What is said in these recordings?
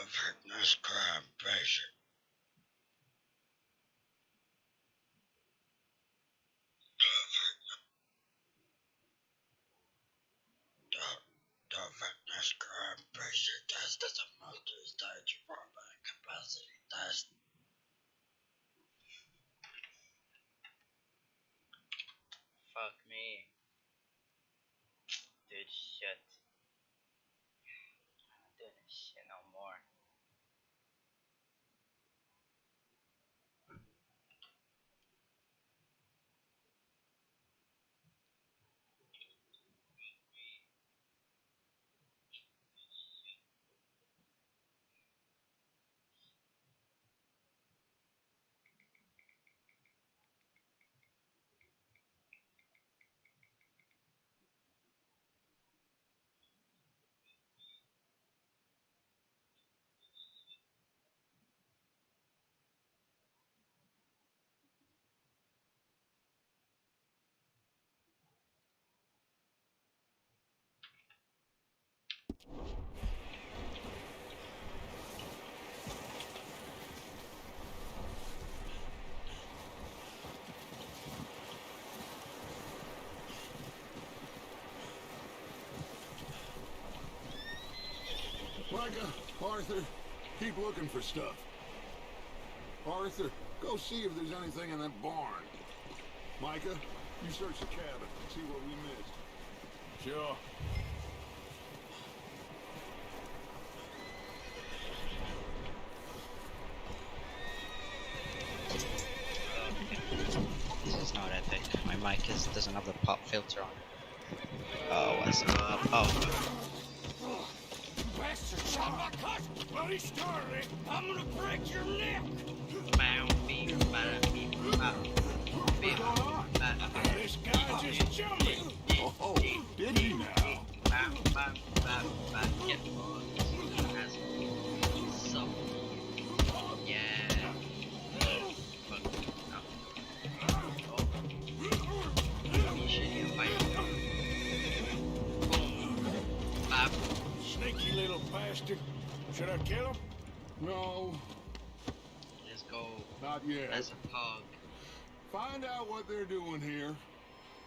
fitness crime patient. The fitness crime patient test is a multi-stage format capacity test. Fuck me. Dude, shit. I'm not doing this shit no more. Micah, Arthur, keep looking for stuff. Arthur, go see if there's anything in that barn. Micah, you search the cabin, see what we missed. Sure. This is not epic. My mic doesn't have the pop filter on. Oh, what's up? Oh. Bastard shot my cousin! Bloody started! I'm gonna break your neck! This guy just jumped me! Oh, did he now? Get so yeah. Sneaky little bastard. Should I kill him? No, Let's go not yet. as a pug. Find out what they're doing here,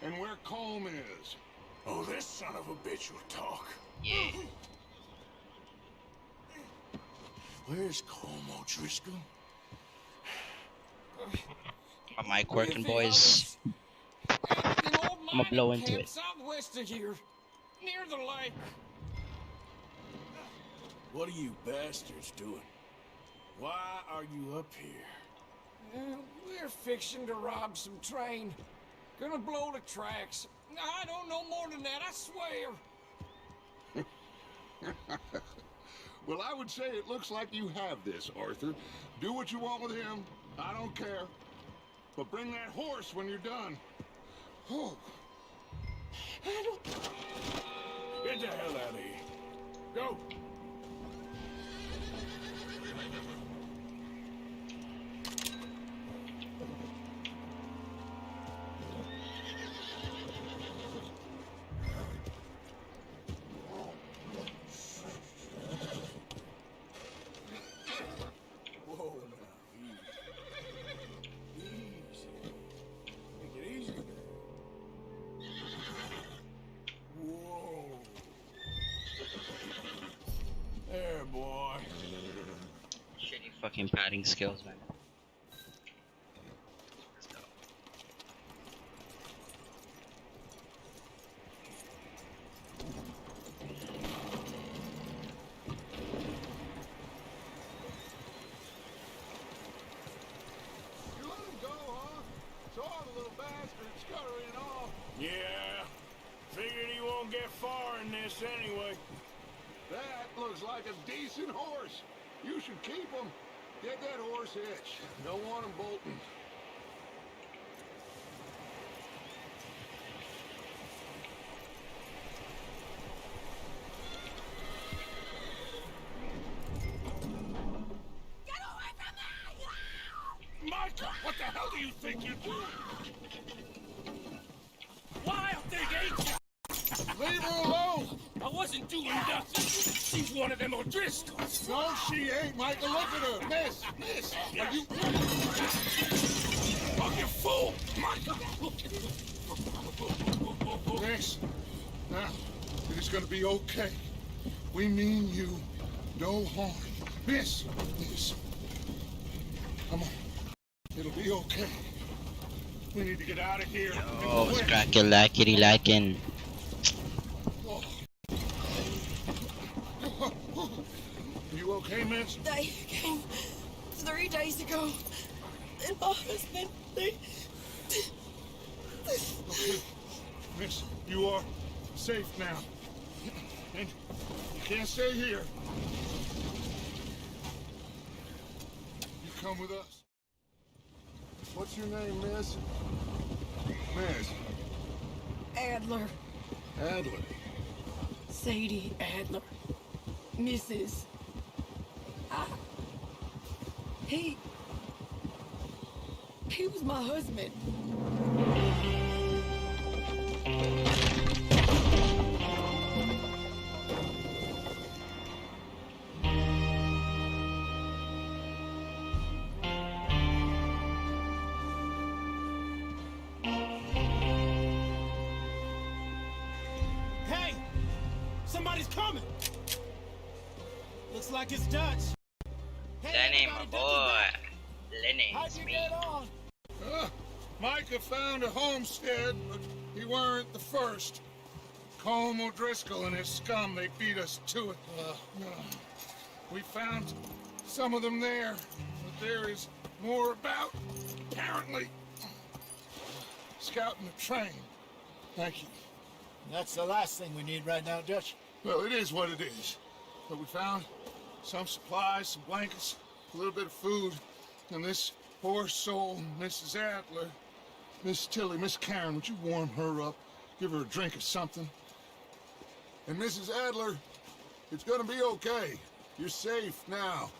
and where Colm is. Oh, this son of a bitch will talk. Yeah. Where's Colm O'Driscoll? My mic working, boys. I'ma blow into it. Southwest of here, near the lake. What are you bastards doing? Why are you up here? We're fixing to rob some train. Gonna blow the tracks. I don't know more than that, I swear. Well, I would say it looks like you have this, Arthur. Do what you want with him. I don't care. But bring that horse when you're done. Oh. Get the hell out of here. Go. Whoa, now, easy. Take it easy. Whoa. There, boy. Shitty fucking padding skills, man. Let's go. You let him go, huh? Saw the little bastard scurrying off. Yeah. Figured he won't get far in this anyway. That looks like a decent horse. You should keep him. Get that horse hitched. Don't want him bolting. Micah, what the hell do you think you're doing? Wild thing, ain't ya? Leave her alone! I wasn't doing nothing. She's one of them O'Driscolls. No, she ain't, Michael. Look at her. Miss, are you... Oh, you fool! Michael! Miss, now, it is gonna be okay. We mean you no harm. Miss, come on. It'll be okay. We need to get out of here. Oh, Dracula, kitty liking. You okay, miss? They came 3 days ago. And my husband, they... Okay. Miss, you are safe now. And you can't stay here. You come with us. What's your name, miss? Miss. Adler. Adler. Sadie Adler. Mrs. He was my husband. Hey! Somebody's coming! Looks like it's Dutch. Lenny, my boy. Lenny, How'd it's you me. get on? Micah found a homestead, but he weren't the first. Colm O'Driscoll and his scum, they beat us to it. We found some of them there, but there is more about, apparently. Scouting the train. Thank you. That's the last thing we need right now, Dutch. Well, it is what it is. But we found some supplies, some blankets, a little bit of food, and this poor soul, Mrs. Adler, Miss Tilly, Miss Karen, would you warm her up? Give her a drink or something? And Mrs. Adler, it's gonna be okay. You're safe now.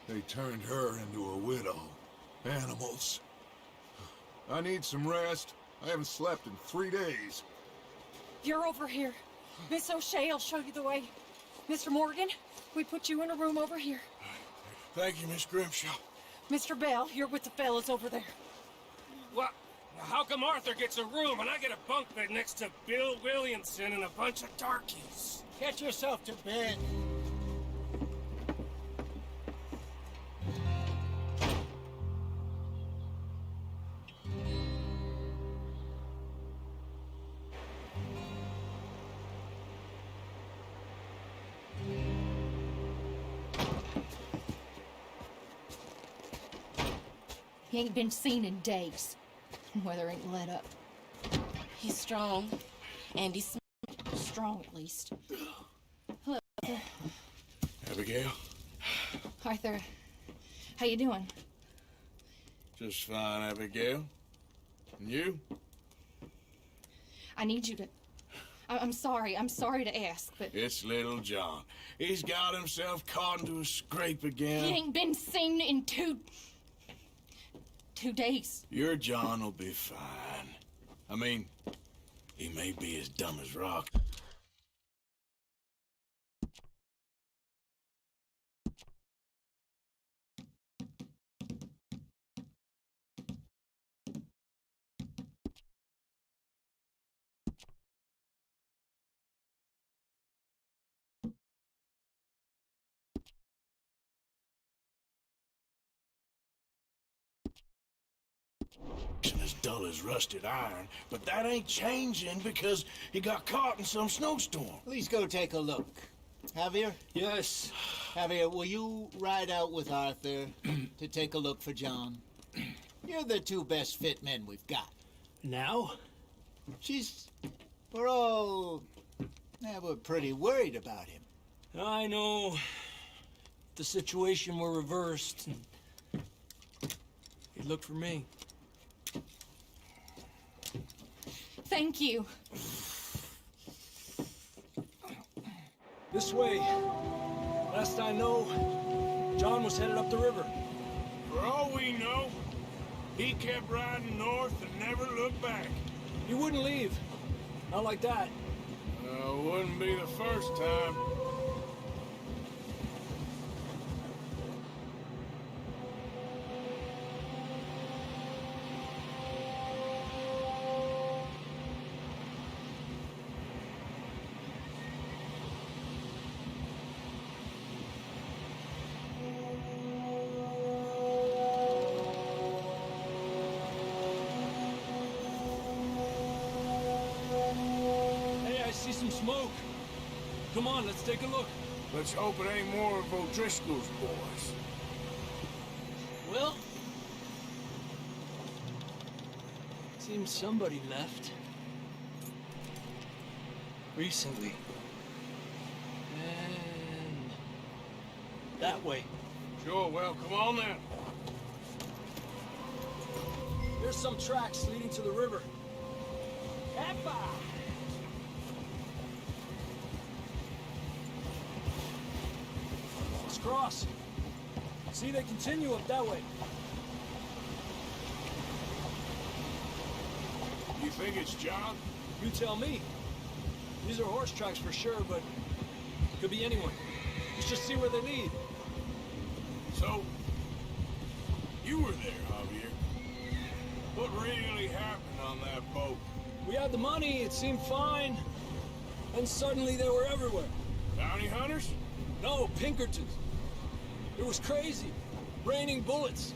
They turned her into a widow. Animals. I need some rest. I haven't slept in 3 days. You're over here. Miss O'Shea will show you the way. Mr. Morgan, we put you in a room over here. Thank you, Miss Grimshaw. Mr. Bell, you're with the fellas over there. What? How come Arthur gets a room and I get a bunk bed next to Bill Williamson and a bunch of darkies? Get yourself to bed. He ain't been seen in days. Weather ain't let up. He's strong, and he's Strong, at least. Hello, Arthur. Abigail? Arthur, how you doing? Just fine, Abigail. And you? I need you to... I'm sorry to ask, but... It's little John. He's got himself caught into a scrape again. He ain't been seen in 2 days. Your John will be fine. I mean, he may be as dumb as rock. As dull as rusted iron, but that ain't changing because he got caught in some snowstorm. Please go take a look. Javier? Yes. Javier, will you ride out with Arthur to take a look for John? You're the 2 best fit men we've got. Now? We're all... we're pretty worried about him. I know. If the situation were reversed, he'd look for me. Thank you. This way. Last I know, John was headed up the river. For all we know, he kept riding north and never looked back. He wouldn't leave. Not like that. Wouldn't be the first time. Hey, I see some smoke. Come on, let's take a look. Let's hope it ain't more of O'Driscoll's boys. Well, seems somebody left. Recently. And that way. Sure, well, come on then. There's some tracks leading to the river. Epa! Let's cross. See, they continue up that way. You think it's John? You tell me. These are horse tracks for sure, but could be anyone. Let's just see where they lead. So, you were there, Javier. What really happened on that boat? We had the money, it seemed fine. And suddenly they were everywhere. Bounty hunters? No, Pinkertons. It was crazy. Raining bullets.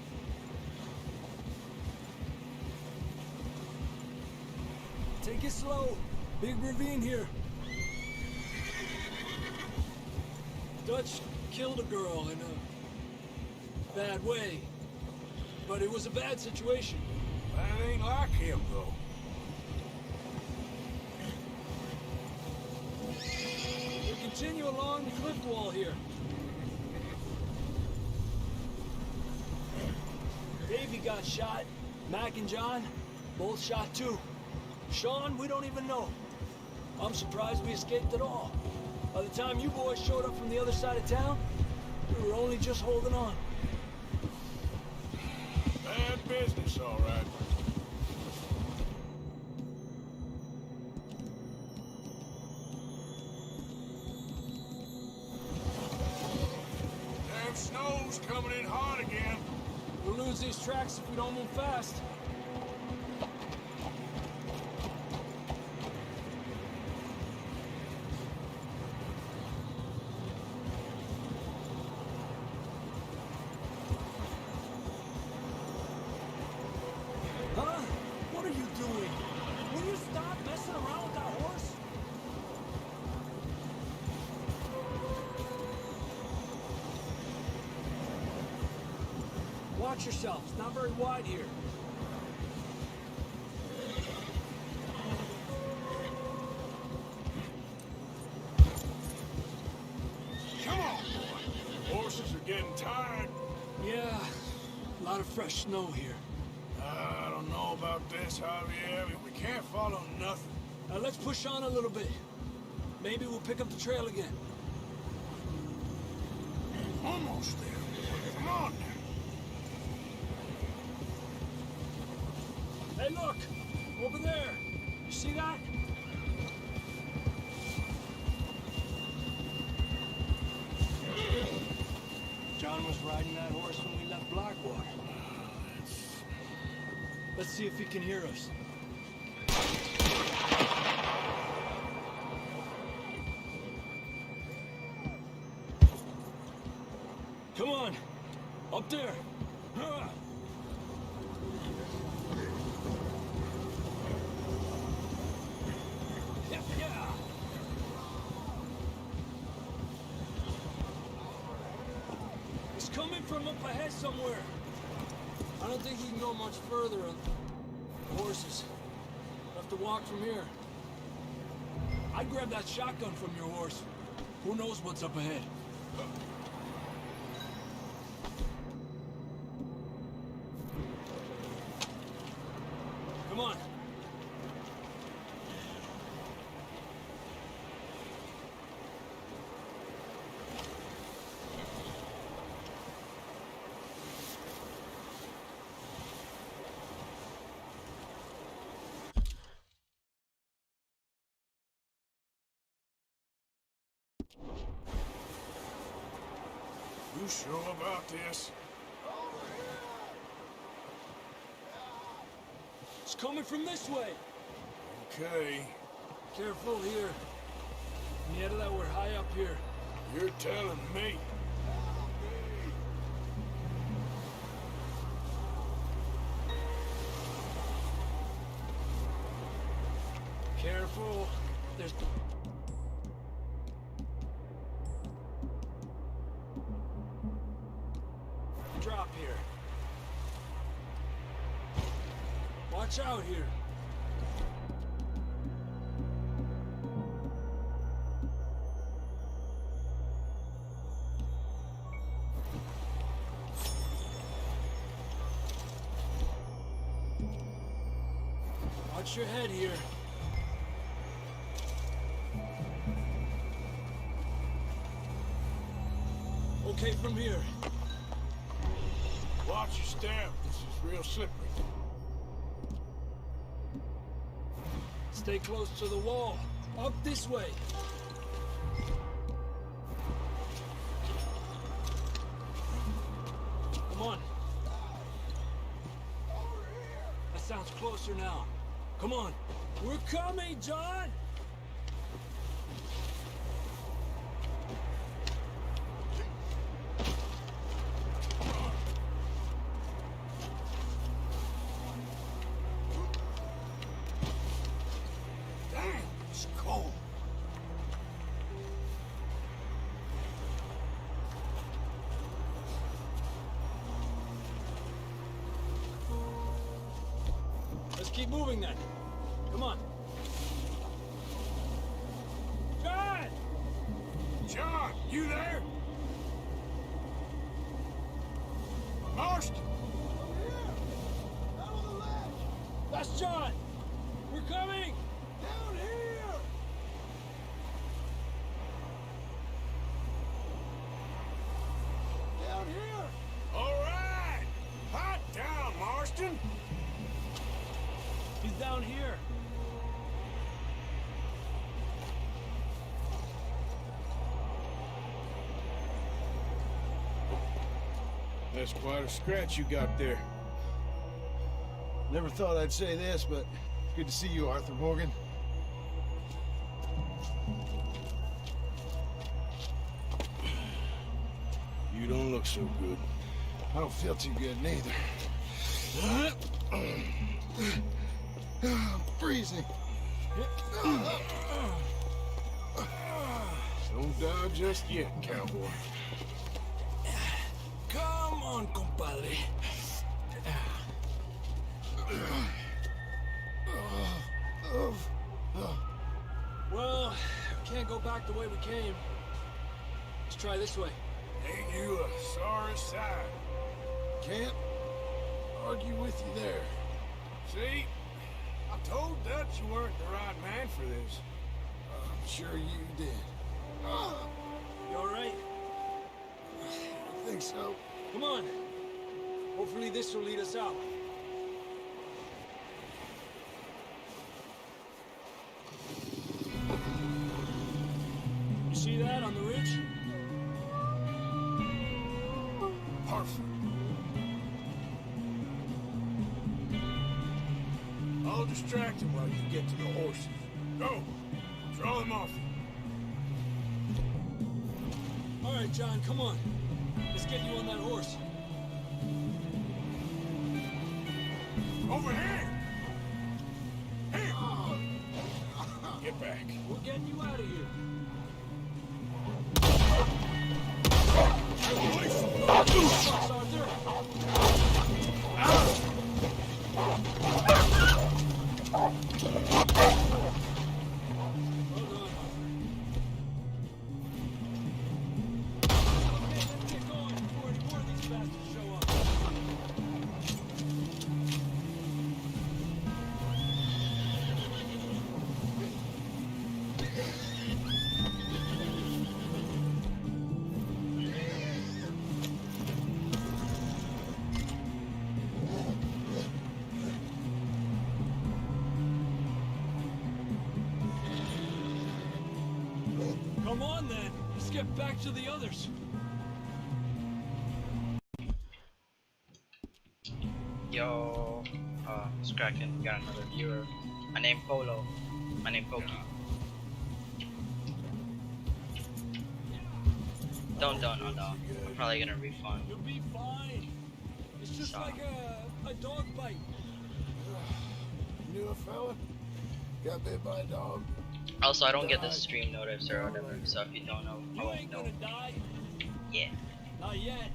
Take it slow. Big ravine here. Dutch killed a girl in a bad way. But it was a bad situation. That ain't like him, though. We continue along the cliff wall here. Davey got shot. Mac and John, both shot too. Sean, we don't even know. I'm surprised we escaped at all. By the time you boys showed up from the other side of town, we were only just holding on. Bad business, all right. Damn snow's coming in hard again. We'll lose these tracks if we don't move fast. Huh? What are you doing? Will you stop messing around with that horse? Watch yourself. It's not very wide here. Come on, boy. Horses are getting tired. Yeah, a lot of fresh snow here. I don't know about this, Javier. We can't follow nothing. Let's push on a little bit. Maybe we'll pick up the trail again. Almost there, boy. Come on now. Hey, look! Over there! You see that? John was riding that horse when we left Blackwater. Let's see if he can hear us. Come on! Up there! Huh. Yeah, yeah. He's coming from up ahead somewhere. I don't think he can go much further on horses. We'll have to walk from here. I'd grab that shotgun from your horse. Who knows what's up ahead? Come on. You sure about this? It's coming from this way. Okay. Careful here. Mierda, we're high up here. You're telling me. Careful. There's... Drop here. Watch out here. Watch your head here. Okay, from here. Watch your step. This is real slippery. Stay close to the wall. Up this way. Come on. That sounds closer now. Come on. We're coming, John! Damn, it's cold. Let's keep moving then. Come on. John! John, you there? Marston! That's John! We're coming! Down here! Down here! All right! Hot down, Marston! He's down here. That's quite a scratch you got there. Never thought I'd say this, but it's good to see you, Arthur Morgan. You don't look so good. I don't feel too good neither. I'm freezing. Don't die just yet, cowboy. Come on, compadre. Well, we can't go back the way we came. Let's try this way. Ain't you a sorry sight? Can't argue with you there. See? I told Dutch you weren't the right man for this. I'm sure you did. You all right? I think so. Come on. Hopefully this will lead us out. You see that on the ridge? Perfect. I'll distract him while you get to the horses. Go! Draw them off you. All right, John, come on. Let's get you on that horse. Over here! Here! Get back. We're getting you out of here. Let's get back to the others. Yo, it's cracking. We got another viewer. My name Polo. My name Pokey. Don't, no. I'm probably gonna refund. You'll be fine. It's just So. like a dog bite. Knew a fella? Got bit by a dog? Also, I don't get the stream notice or whatever, so if you don't know, I You won't ain't know. gonna die. Yeah. Not yet.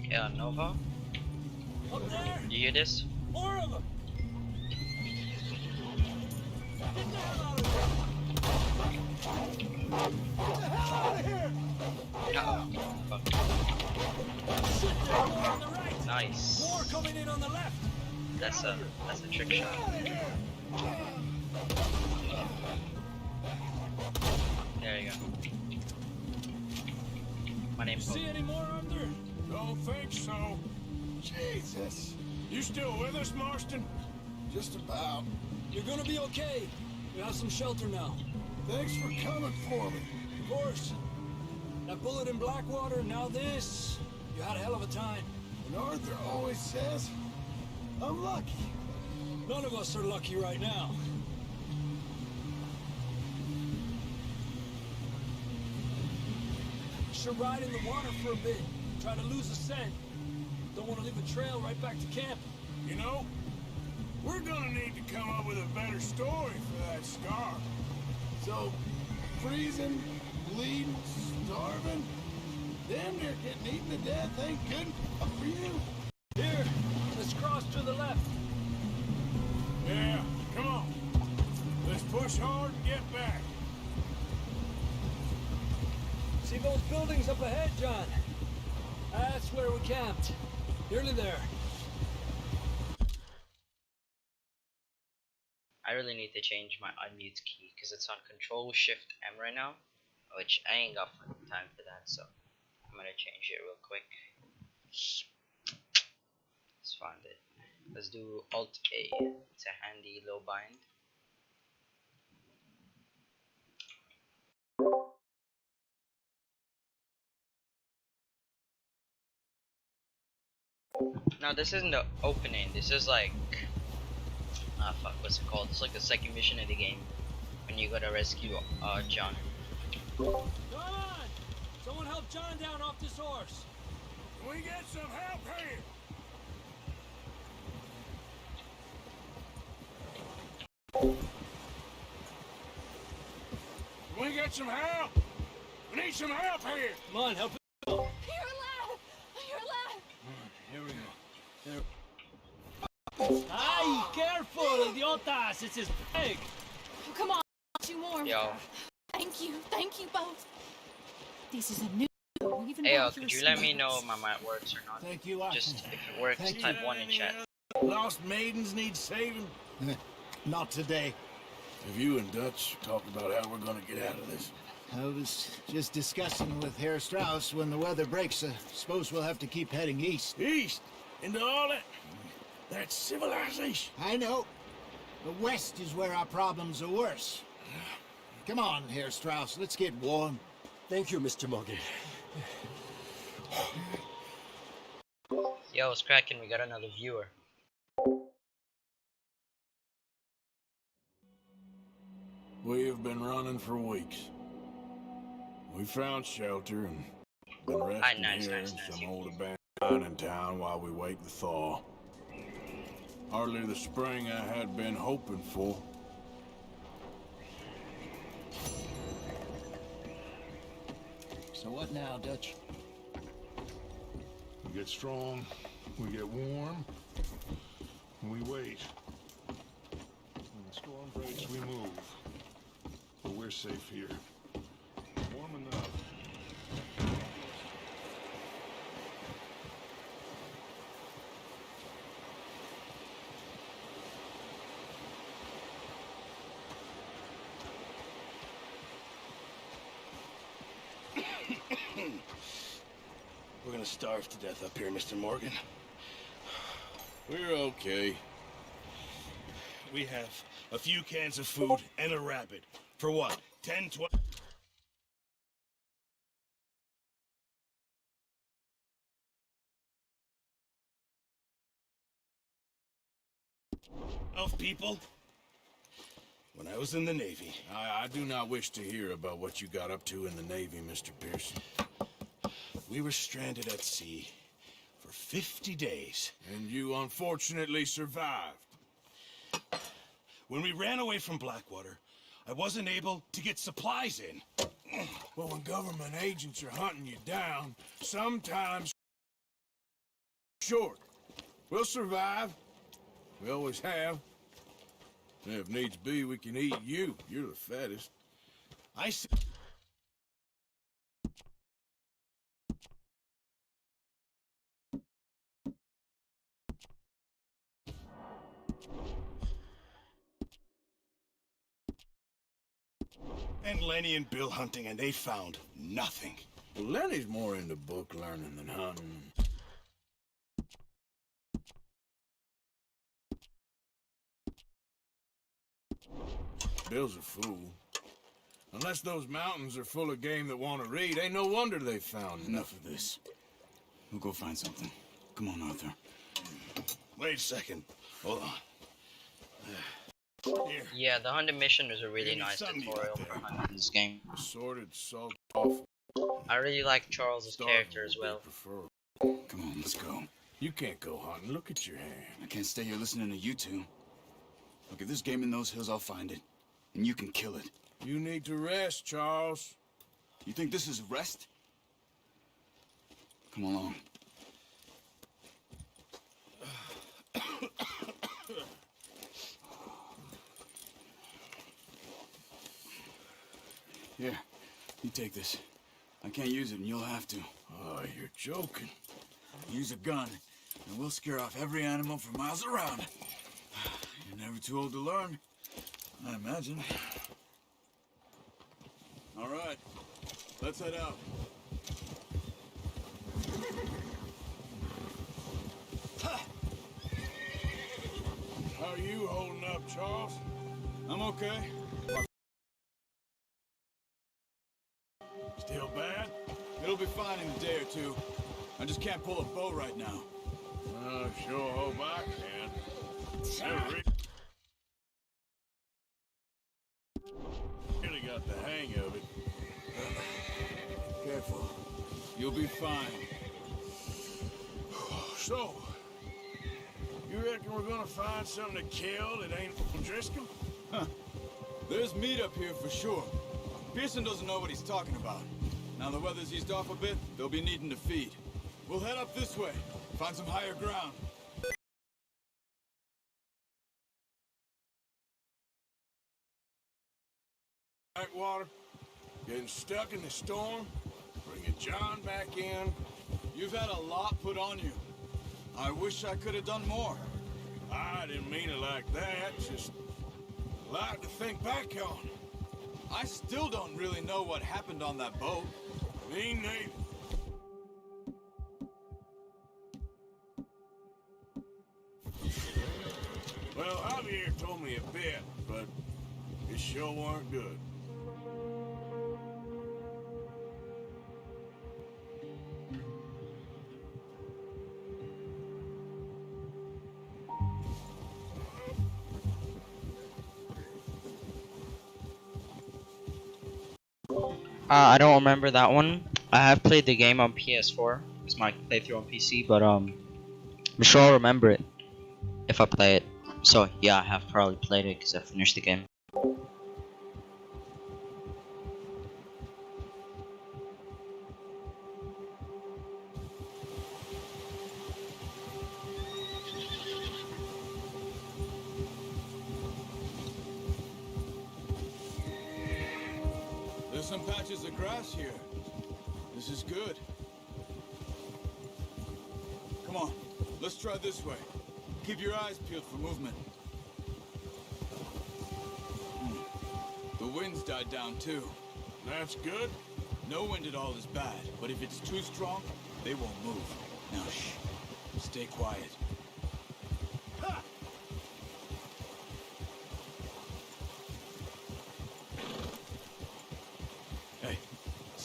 Yeah, Nova, Up there! you hear this? More of them! Get the hell out of here! Uh-oh. Fuck. Shit, there are more on the right! Nice. More coming in on the left! That's a trick shot. There you go. My name's See Pokey. any more, Arthur? Don't think so. Jesus. You still with us, Marston? Just about. You're gonna be okay. We have some shelter now. Thanks for coming for me. Of course. That bullet in Blackwater, now this. You had a hell of a time. And Arthur always says, I'm lucky. None of us are lucky right now. Should ride in the water for a bit. Try to lose the scent. Don't want to leave a trail right back to camp. You know, we're gonna need to come up with a better story for that scar. So, freezing, bleeding, starving, damn near getting eaten to death ain't good enough for you. Here, let's cross to the left. Yeah, come on. Let's push hard and get back. See those buildings up ahead, John? That's where we camped. Nearly there. I really need to change my unmute key because it's on Control Shift M right now, which I ain't got fucking time for that, so I'm gonna change it real quick. Let's find it. Let's do Alt A. It's a handy low bind. Now this isn't the opening. This is like, fuck, what's it called? It's like the second mission of the game when you gotta rescue John. Come on! Someone help John down off this horse. Can we get some help here? Can we get some help? We need some help here. Come on, help. You're alive! You're alive! Here we go. There. Ay, careful, idiotas! It's his peg. Oh, come on, you warm. Yo, Thank you both. This is a new. We even hey, brought your could you let me snacks. know if my mic works or not? Thank you, Arthur. Just if it works, Thank type 1 in chat. Lost maidens need saving. Not today. Have you and Dutch talked about how we're gonna get out of this? I was just discussing with Herr Strauss when the weather breaks. I suppose we'll have to keep heading east. East? Into all that civilization? I know. But west is where our problems are worse. Come on, Herr Strauss, let's get warm. Thank you, Mr. Morgan. Yo, it's cracking. We got another viewer. We have been running for weeks. We found shelter and been resting nice, here nice, in nice. some old abandoned mine in town while we wait the thaw. Hardly the spring I had been hoping for. So what now, Dutch? We get strong, we get warm, and we wait. When the storm breaks, we move. But we're safe here. Warm enough. We're gonna starve to death up here, Mr. Morgan. We're okay. We have a few cans of food and a rabbit. For what? 10, 12... of people? When I was in the Navy. I do not wish to hear about what you got up to in the Navy, Mr. Pearson. We were stranded at sea for 50 days. And you unfortunately survived. When we ran away from Blackwater, I wasn't able to get supplies in. Well, when government agents are hunting you down, sometimes... Sure. We'll survive. We always have. And if needs be, we can eat you. You're the fattest. I said... And Lenny and Bill hunting, and they found nothing. Well, Lenny's more into book learning than hunting. Bill's a fool. Unless those mountains are full of game that want to read, ain't no wonder they found Enough of this. We'll go find something. Come on, Arthur. Wait a second. Hold on. Here. Yeah, the hunting mission is a really Maybe nice some tutorial you for hunting in this game. Assorted salt off. I really like Charles's character as well. Come on, let's go. You can't go hunting. Look at your hand. I can't stay here listening to you two. Look, if there's game in those hills, I'll find it. And you can kill it. You need to rest, Charles. You think this is rest? Come along. Here, you take this. I can't use it, and you'll have to. Oh, you're joking. Use a gun, and we'll scare off every animal for miles around. You're never too old to learn, I imagine. All right, let's head out. How are you holding up, Charles? I'm okay. Still bad? It'll be fine in a day or two. I just can't pull a bow right now. Sure hope I can. Really got the hang of it. Careful. You'll be fine. So, you reckon we're gonna find something to kill that ain't Driscoll? There's meat up here for sure. Pearson doesn't know what he's talking about. Now the weather's eased off a bit, they'll be needing to feed. We'll head up this way, find some higher ground. Blackwater, getting stuck in the storm, bringing John back in. You've had a lot put on you. I wish I could have done more. I didn't mean it like that, just a lot to think back on. I still don't really know what happened on that boat. Me neither. Well, Javier told me a bit, but it sure weren't good. I don't remember that one. I have played the game on PS4. It's my playthrough on PC, but I'm sure I'll remember it if I play it. So yeah, I have probably played it because I finished the game. There's some patches of grass here. This is good. Come on, let's try this way. Keep your eyes peeled for movement. The wind's died down too. That's good. No wind at all is bad, but if it's too strong, they won't move. Now shh, stay quiet.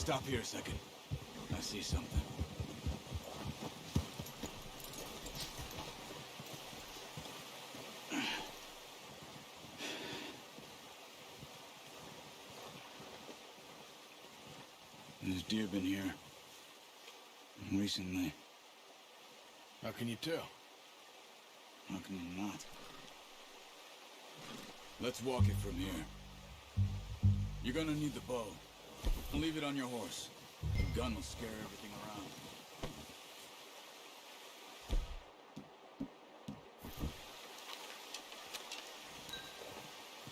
Stop here a second. I see something. There's deer been here. Recently. How can you tell? How can you not? Let's walk it from here. You're gonna need the bow. Leave it on your horse. The gun will scare everything around.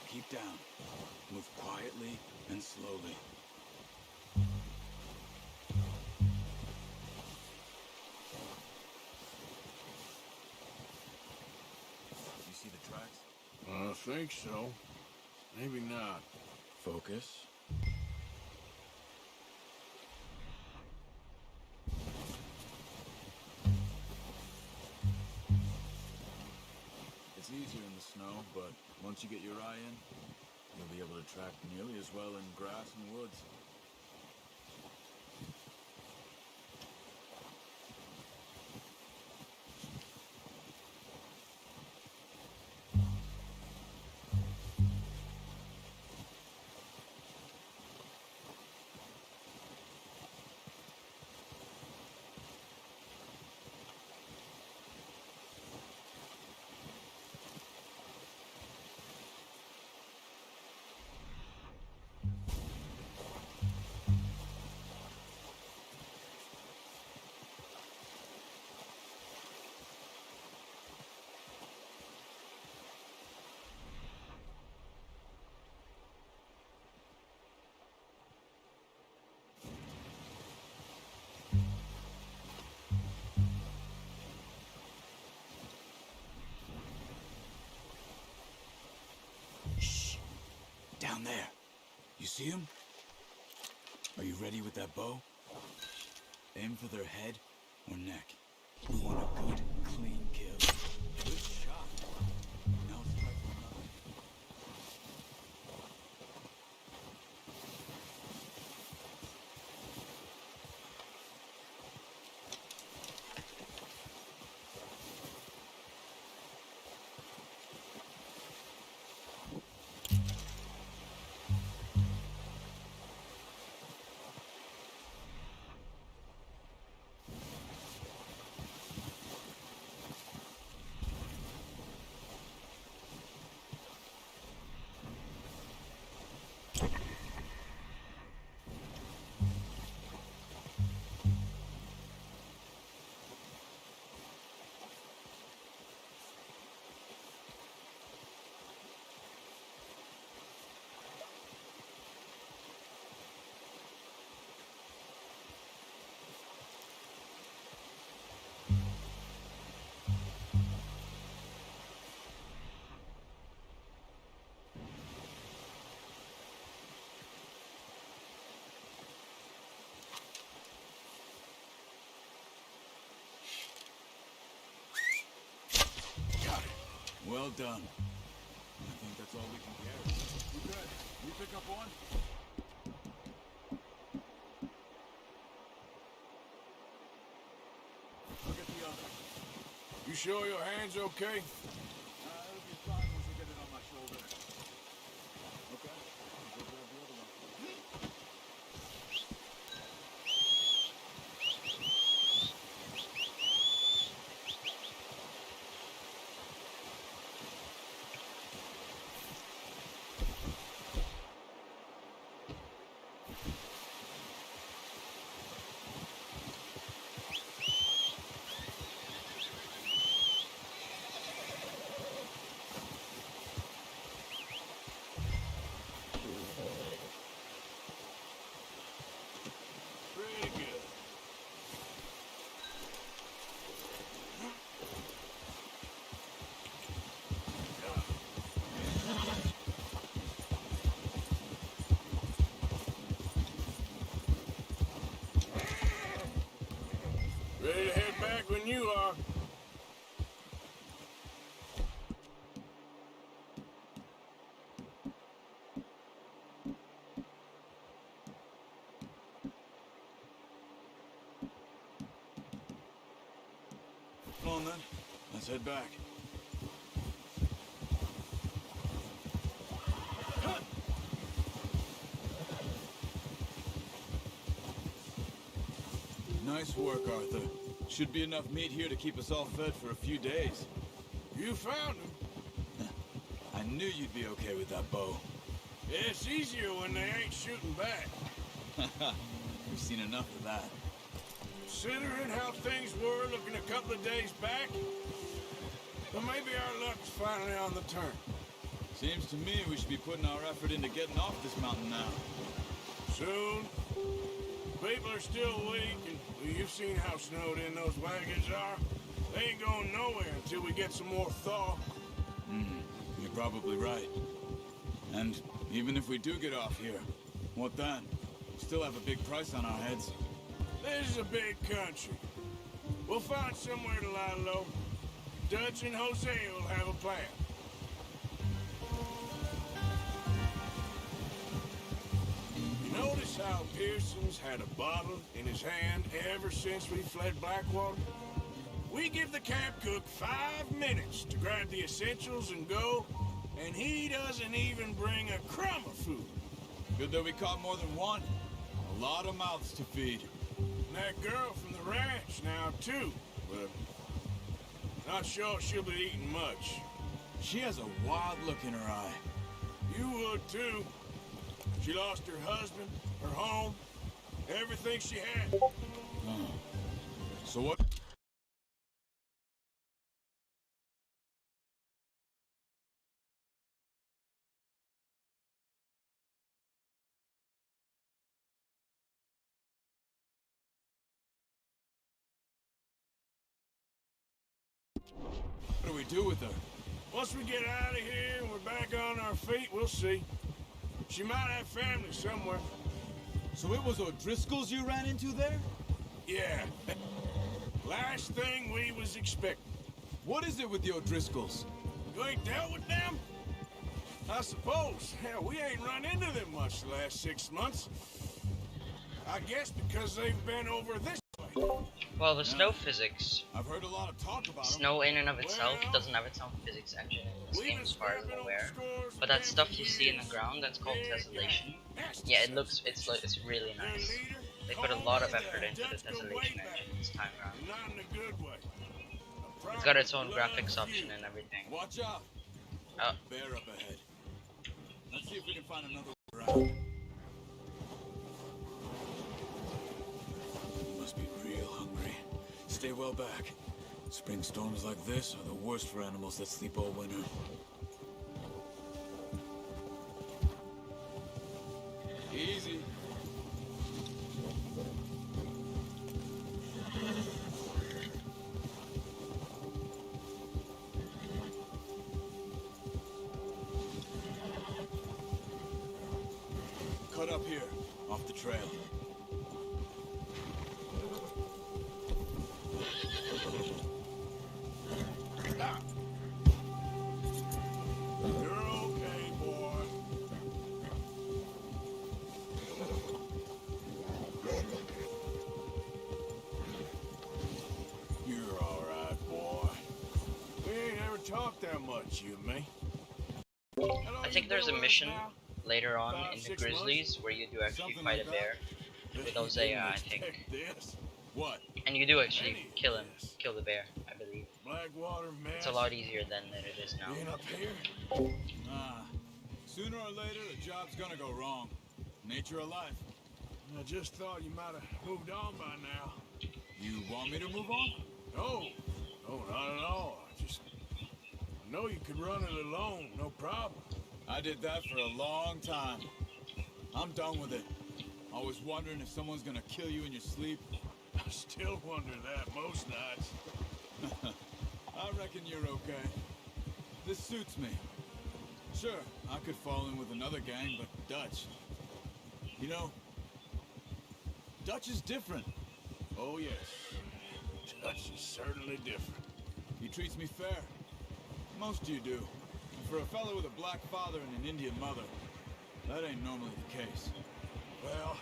Keep down. Move quietly and slowly. You see the tracks? I think so. Maybe not. Focus. It's easier in the snow, but once you get your eye in, you'll be able to track nearly as well in grass and woods. Down there. You see him? Are you ready with that bow? Aim for their head or neck. We want a good, clean kill. Good shot. Now strike for another. Well done. I think that's all we can carry. We're good. You pick up one? I'll get the other. You sure your hand's okay? It'll be fine once I get it on my shoulder. Okay. I'll go grab the other one. on then. Let's head back. Nice work, Arthur. Should be enough meat here to keep us all fed for a few days. You found him. I knew you'd be okay with that bow. Yeah, it's easier when they ain't shooting back. We've seen enough of that. Considering how things were looking a couple of days back, well, maybe our luck's finally on the turn. Seems to me we should be putting our effort into getting off this mountain now. Soon. People are still weak, and well, you've seen how snowed in those wagons are. They ain't going nowhere until we get some more thaw. You're probably right. And even if we do get off here, what then? Still have a big price on our heads. This is a big country. We'll find somewhere to lie low. Dutch and Jose will have a plan. You notice how Pearson's had a bottle in his hand ever since we fled Blackwater? We give the camp cook 5 minutes to grab the essentials and go, and he doesn't even bring a crumb of food. Good that we caught more than one. A lot of mouths to feed. And that girl from the ranch now, too. But not sure she'll be eating much. She has a wild look in her eye. You would, too. She lost her husband, her home, everything she had. So what? What do we do with her? Once we get out of here and we're back on our feet, we'll see. She might have family somewhere. So it was O'Driscoll's you ran into there? Yeah. Last thing we was expecting. What is it with the O'Driscolls? You ain't dealt with them? I suppose. Hell, we ain't run into them much the last 6 months. I guess because they've been over this way. Well, the snow physics. I've heard a lot of talk about them. Snow in and of itself doesn't have its own physics engine in this game as far as I'm aware. But that stuff you see in the ground, that's called tessellation. Yeah, it's really nice. They put a lot of effort into the tessellation engine this time around. Not in a good way. It's got its own graphics option and everything. Watch out! Oh. Bear up ahead. Let's see if we can find another way around. You must be real hungry. Stay well back. Spring storms like this are the worst for animals that sleep all winter. Easy. Cut up here, off the trail. You're okay, boy. You're all right, boy. We ain't ever talked that much, you and me. I think there's a mission later on in the Grizzlies where you do actually fight a bear with Hosea, I think. What? And you do actually kill him, kill the bear, I believe. Blackwater mess. It's a lot easier than it is now. Being up here. Sooner or later, a job's gonna go wrong. Nature of life. I just thought you might have moved on by now. You want me to move on? No, not at all. I know you could run it alone, no problem. I did that for a long time. I'm done with it. Always wondering if someone's gonna kill you in your sleep. I still wonder that most nights. I reckon you're okay. This suits me. Sure, I could fall in with another gang, but Dutch. You know, Dutch is different. Oh, yes. Dutch is certainly different. He treats me fair. Most of you do. And for a fellow with a black father and an Indian mother, that ain't normally the case. Well,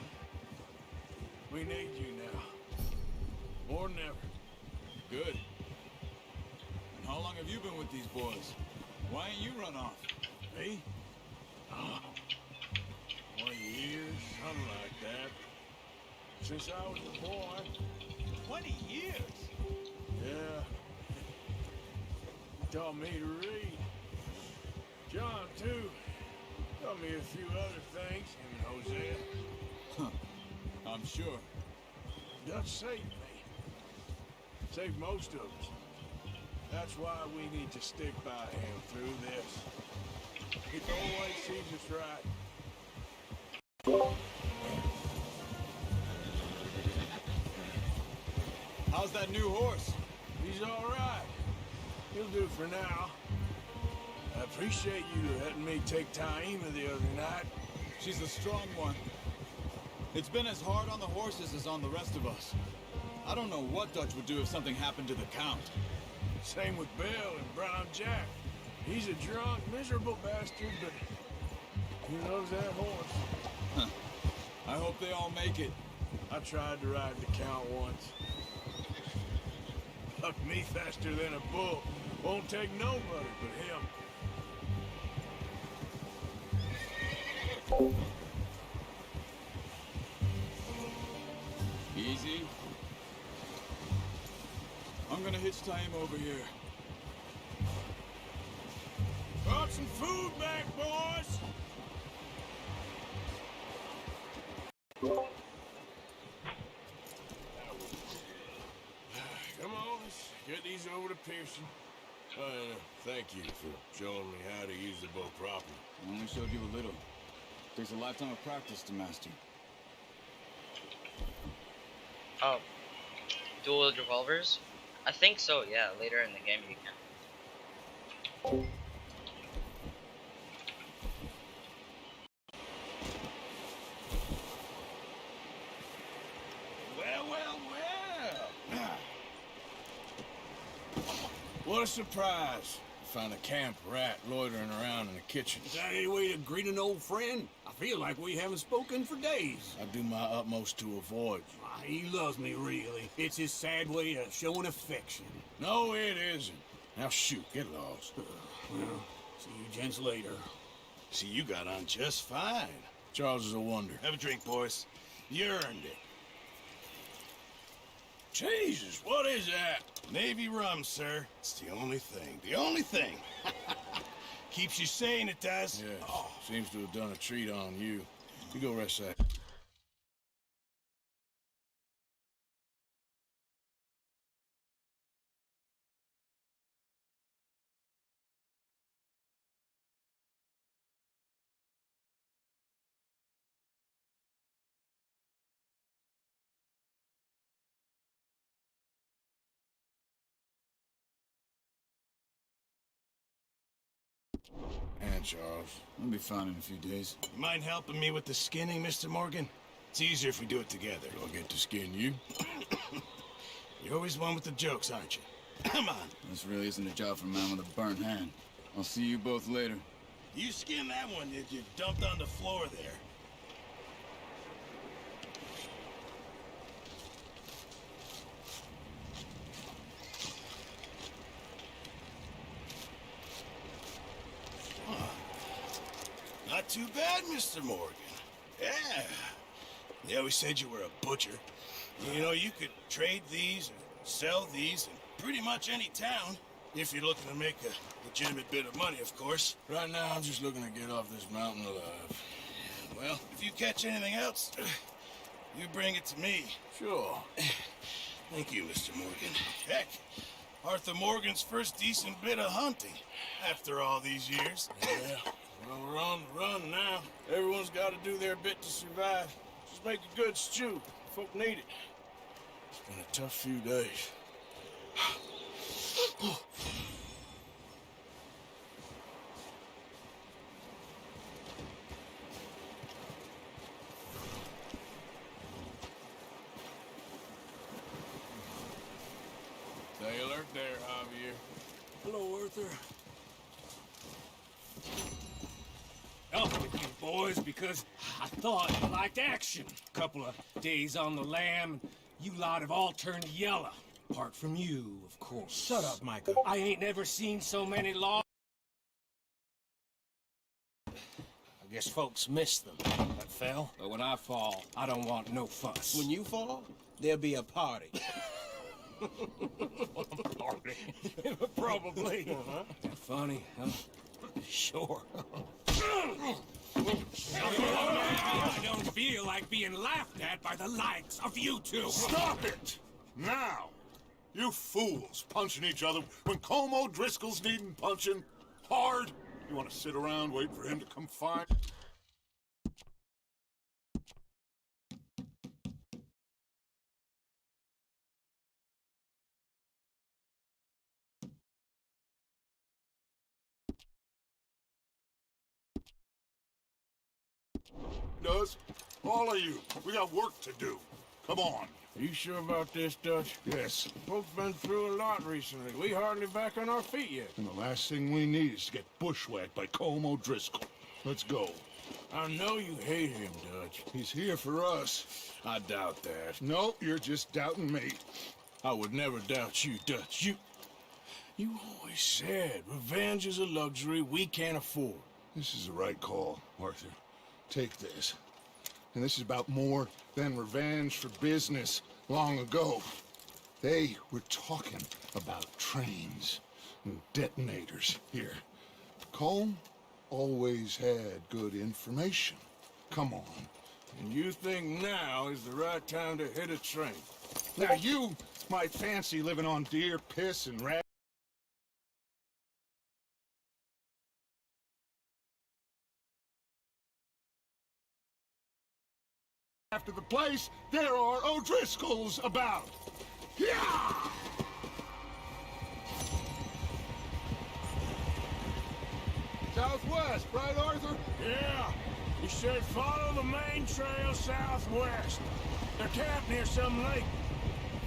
we need you now. More than ever. Good. How long have you been with these boys? Why ain't you run off? Me? 20 years, something like that. Since I was a boy. 20 years? Yeah. He taught me to read. John, too. Taught me a few other things, him and Hosea. Huh. I'm sure. Dutch saved me. Saved most of us. That's why we need to stick by him through this. He always sees us right. How's that new horse? He's all right. He'll do for now. I appreciate you letting me take Taima the other night. She's a strong one. It's been as hard on the horses as on the rest of us. I don't know what Dutch would do if something happened to the Count. Same with Bill and Brown Jack. He's a drunk, miserable bastard, but he loves that horse. Huh. I hope they all make it. I tried to ride the Count once. Bucked me faster than a bull. Won't take nobody but him. Easy. I'm gonna hitch Taima over here. Brought some food back, boys! Come on, let's get these over to Pearson. Thank you for showing me how to use the bow properly. I only showed you a little. Takes a lifetime of practice to master. Oh, dual revolvers? I think so, yeah. Later in the game you can. Well. What a surprise. Found a camp rat loitering around in the kitchen. Is that any way to greet an old friend? I feel like we haven't spoken for days. I do my utmost to avoid you. He loves me, really. It's his sad way of showing affection. No, it isn't. Now shoot, get lost. Well, see you gents later. See, you got on just fine. Charles is a wonder. Have a drink, boys. You earned it. Jesus, what is that? Navy rum, sir. It's the only thing. The only thing. Keeps you sane, it does. Yes. Oh. Seems to have done a treat on you. You go rest that. And Charles. I'll be fine in a few days. You mind helping me with the skinning, Mr. Morgan? It's easier if we do it together. Do I get to skin you? You're always one with the jokes, aren't you? Come on. This really isn't a job for a man with a burnt hand. I'll see you both later. You skinned that one that you dumped on the floor there. Not too bad, Mr. Morgan. Yeah. They always said you were a butcher. You know, you could trade these or sell these in pretty much any town. If you're looking to make a legitimate bit of money, of course. Right now, I'm just looking to get off this mountain alive. Well, if you catch anything else, you bring it to me. Sure. Thank you, Mr. Morgan. Heck, Arthur Morgan's first decent bit of hunting after all these years. Yeah. Well, we're on the run now. Everyone's got to do their bit to survive. Just make a good stew. Folk need it. It's been a tough few days. Stay alert there, Javier. Hello, Arthur. Up with you boys because I thought you liked action. Couple of days on the lam, and you lot have all turned yellow. Apart from you, of course. Shut up, Micah. I ain't never seen so many laws. I guess folks miss them. That fell. But when I fall, I don't want no fuss. When you fall, there'll be a party. Party? Probably. Funny, huh? Sure. I don't feel like being laughed at by the likes of you two. Stop it! Now! You fools punching each other when Colm O'Driscoll's needing punching hard. You want to sit around waiting for him to come find? Does? All of you. We got work to do. Come on. You sure about this, Dutch? Yes. Folks been through a lot recently. We hardly back on our feet yet. And the last thing we need is to get bushwhacked by Colm O'Driscoll. Let's go. I know you hate him, Dutch. He's here for us. I doubt that. No, you're just doubting me. I would never doubt you, Dutch. You always said revenge is a luxury we can't afford. This is the right call, Arthur. Take this. And this is about more than revenge for business long ago. They were talking about trains and detonators here. Colm always had good information. Come on. And you think now is the right time to hit a train? Now you might fancy living on deer piss and rat. After the place, there are O'Driscolls about. Yeah! Southwest, right, Arthur? Yeah. He said follow the main trail southwest. They're camped near some lake.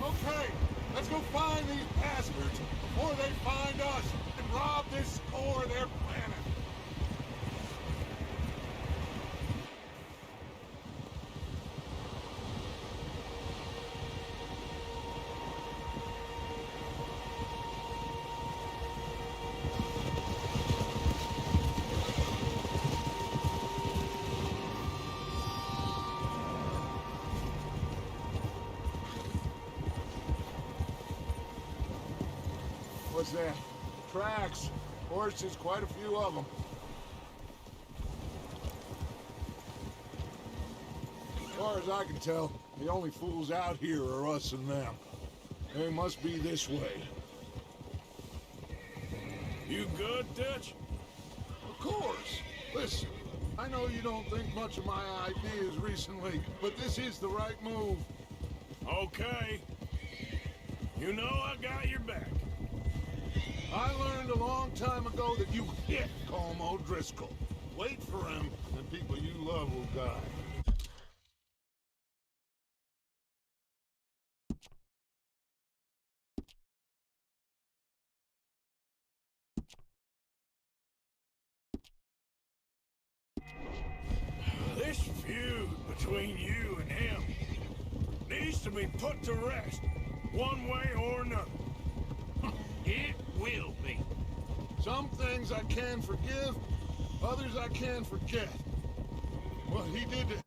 Okay, let's go find these bastards before they find us and rob this core of their planet. What's that? Tracks. Horses, quite a few of them. As far as I can tell, the only fools out here are us and them. They must be this way. You good, Dutch? Of course. Listen, I know you don't think much of my ideas recently, but this is the right move. Okay. You know I got your back. I learned a long time ago that you hit Colm O'Driscoll. Wait for him, and people you love will die. This feud between you and him needs to be put to rest, one way or another. It will be. Some things I can forgive, others I can forget. What he did to